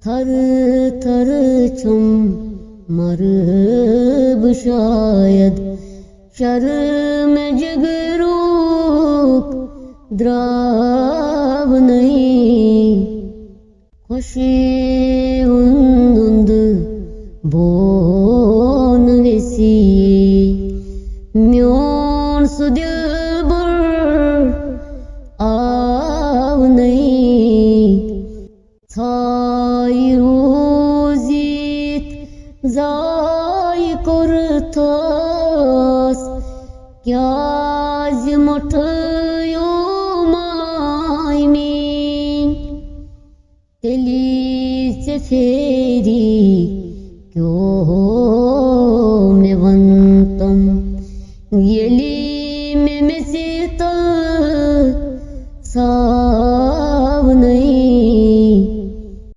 थर थर चुम मरब शायद शर्म जगरूक द्राव नहीं खुशी उन्द बोन वेसी म्योन सुदिलबर आव नहीं थाई रोजीत जाय करथस क्या मुठयो मायमी तेली से फेरी क्यों में वंतम येली में से